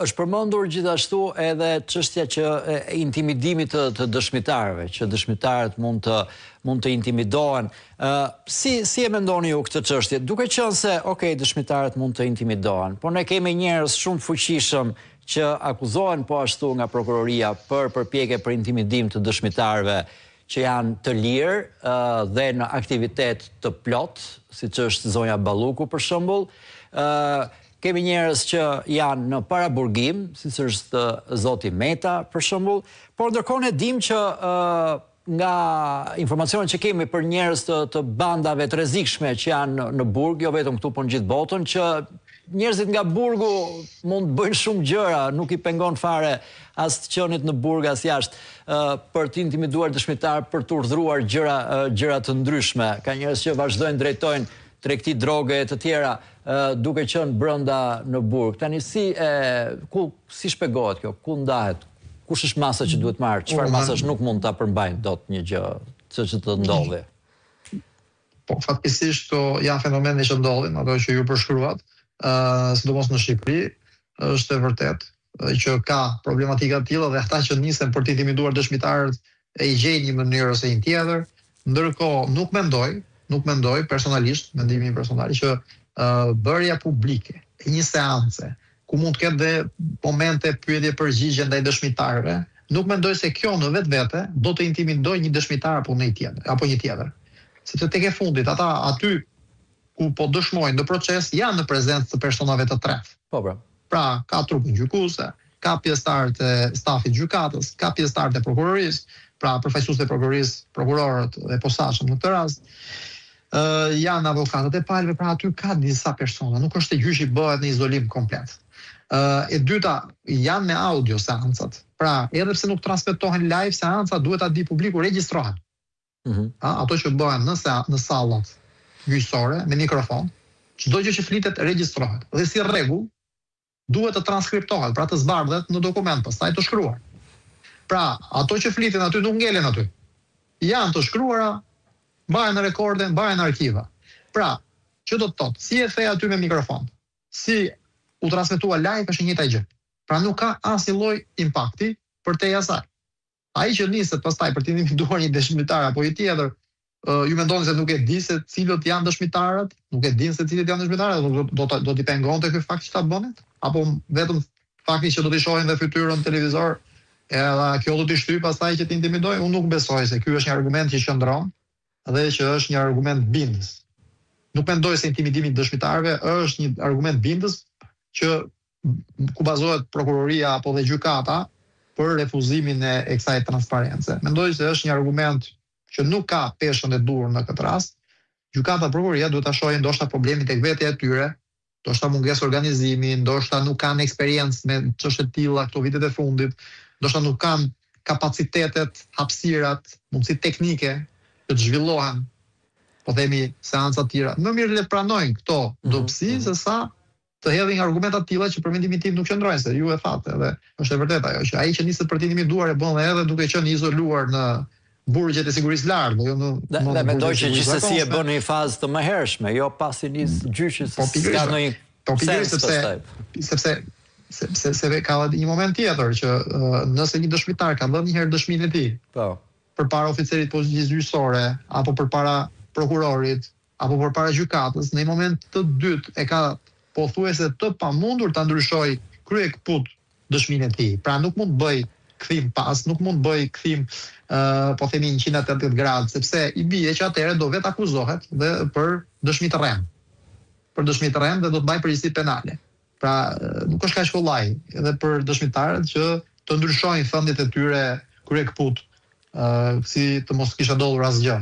Është përmendur gjithashtu edhe çështja që e intimidimit të dëshmitarëve, që dëshmitarët mund të intimidohen. Si e mendoni ju këtë çështje? Duke qenë se, dëshmitarët mund të intimidohen, por ne kemi njerëz shumë të fuqishëm që akuzohen po ashtu nga prokuroria për përpjekje për intimidim të dëshmitarëve që janë të lirë dhe në aktivitet të plot, siç është zonja Balluku për shembull. Kemi njerëz që janë në paraburgim, siç është zoti Meta për shembull, por ndërkohë ne dim që nga informacionet që kemi për njerëz të bandave të rrezikshme që janë në burg, jo vetëm këtu por në gjithë botën, që njerëzit nga burgu mund të bëjnë shumë gjëra, nuk i pengon fare as të qenit në burg as jashtë për të intimiduar dëshmitar, për të urdhëruar gjëra të ndryshme. Ka njerëz që vazhdojnë drejtojnë tregti droge e të tjera duke qenë brenda në burg. Tani si shpjegohet kjo? Ku ndahet? Kush është masa që duhet marrë? Çfarë masash nuk mund ta përmbajnë dot një gjë që të ndodhi? Po fatkeqësisht këto janë fenomene që ndodhin, ato që ju përshkruat, sidomos në Shqipëri, është e vërtetë që ka problematika të tilla dhe ata që nisen për të intimiduar dëshmitarët e i gjejnë një mënyrë ose një tjetër. Ndërkohë nuk mendoj personalisht, mendimi personal, që bërja publike e një seance ku mund të ketë dhe momente pyetje përgjigje ndaj dëshmitarëve, nuk mendoj se kjo në vetvete do të intimidojë një dëshmitar apo një tjetër. Sepse tek e fundit ata aty ku po dëshmojnë në proces janë në prezencë të personave të tretë. Pra, ka trupin gjykuese, ka pjesëtarët e stafit gjykatës, ka pjesëtarët e prokurorisë, pra përfaqësuesit e prokurorisë, prokurorët dhe posaçëm në këtë rast. Janë avokatët e palëve, pra aty ka disa persona, nuk është se gjyshi bëhet në izolim komplet. E dyta, janë me audio seancat. Pra, edhe pse nuk transmetohen live, seanca duhet ta di publiku, regjistrohen. Ato që bëhen në sallat gjyqësore me mikrofon, çdo gjë që flitet regjistrohet. Dhe si rregull, duhet të transkriptohet, pra të zbardhet në dokument, pastaj të shkruar. Pra, ato që fliten aty nuk ngelen aty. Janë të shkruara, mbahen në rekorde, mbahen në arkiva. Pra, që do të thotë, si e the aty me mikrofon, si u transmetua live është një njëjta gjë. Pra nuk ka asnjë lloj impakti përtej asaj. Ai që niset pastaj për të intimiduar një dëshmitar apo një tjetër, ju mendoni se nuk e di se cilët janë dëshmitarët, nuk e din se cilët janë dëshmitarët, do t'i pengonte ky fakt që ta bënin? Apo vetëm fakti që do t'i shohin dhe fytyrën në televizor, edhe kjo do t'i shtyj pastaj që t'i intimidojë? Unë nuk besoj se ky është një argument që qëndron dhe që është një argument bindës. Nuk mendoj se intimidimi i dëshmitarëve është një argument bindës ku bazohet prokuroria apo dhe gjykata për refuzimin e kësaj transparence. Mendoj se është një argument që nuk ka peshën e dur në këtë rast. Gjykata dhe prokuroria duhet ta shohin ndoshta problemin tek vetja e tyre, ndoshta mungesë organizimi, ndoshta nuk kanë eksperiencë me çështje të tilla këto vitet e fundit, ndoshta nuk kanë kapacitetet, hapësirat, mundësitë teknike që të zhvillohen, po themi seanca të tjera. Më mirë le të pranojnë këto dobësi se sa të hedhin argumenta të tilla që për mendimin tim nuk qëndrojnë, se ju e thatë, dhe është e vërtetë ajo që ai që niset për të intimiduar e bën edhe duke qenë izoluar në burgjet e sigurisë lartë, jo në. Dhe mendoj që gjithsesi e bën në një fazë të mëhershme, jo pasi nis gjyqi se ka ndonjë sepse ka një moment tjetër që nëse një dëshmitar ka dhënë një herë dëshminë e tij, përpara oficerit policisë gjyqësore apo përpara prokurorit apo përpara gjykatës, në një moment të dytë e ka pothuajse të pamundur ta ndryshojë kryekput dëshminë e tij. Pra nuk mund bëj kthim pas, nuk mund bëj kthim po themi 180 gradë, sepse i bie që atëherë do vetë akuzohet dhe për dëshmi të rrem. Për dëshmi të rrem dhe do të bëjë përgjegjësi penale. Pra nuk është kaq kollaj edhe për dëshmitarët që të ndryshojnë thëndet e tyre kryekput, si të mos kishte ndodhur asgjë.